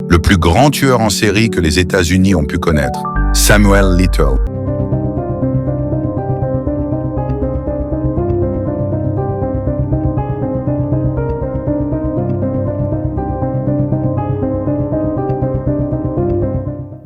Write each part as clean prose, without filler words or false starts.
le plus grand tueur en série que les États-Unis ont pu connaître, Samuel Little.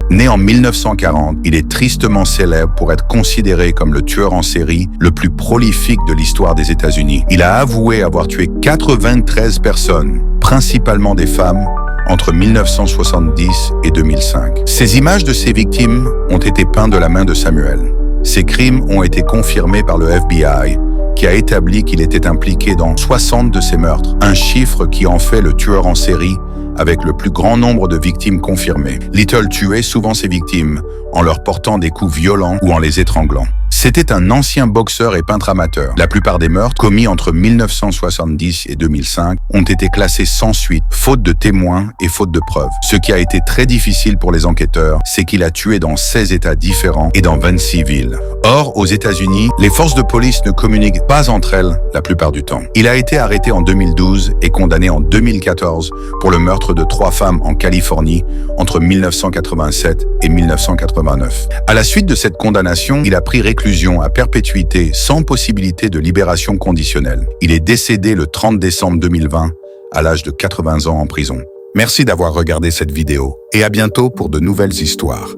Né en 1940, il est tristement célèbre pour être considéré comme le tueur en série le plus prolifique de l'histoire des États-Unis. Il a avoué avoir tué 93 personnes, principalement des femmes, entre 1970 et 2005. Ces images de ses victimes ont été peintes de la main de Samuel. Ces crimes ont été confirmés par le FBI, qui a établi qu'il était impliqué dans 60 de ces meurtres, un chiffre qui en fait le tueur en série avec le plus grand nombre de victimes confirmées. Little tuait souvent ses victimes en leur portant des coups violents ou en les étranglant. C'était un ancien boxeur et peintre amateur. La plupart des meurtres commis entre 1970 et 2005 ont été classés sans suite, faute de témoins et faute de preuves. Ce qui a été très difficile pour les enquêteurs, c'est qu'il a tué dans 16 États différents et dans 26 villes. Or, aux États-Unis, les forces de police ne communiquent pas entre elles la plupart du temps. Il a été arrêté en 2012 et condamné en 2014 pour le meurtre de 3 femmes en Californie entre 1987 et 1989. À la suite de cette condamnation, il a pris réclusion à perpétuité sans possibilité de libération conditionnelle. Il est décédé le 30 décembre 2020 à l'âge de 80 ans en prison. Merci d'avoir regardé cette vidéo et à bientôt pour de nouvelles histoires.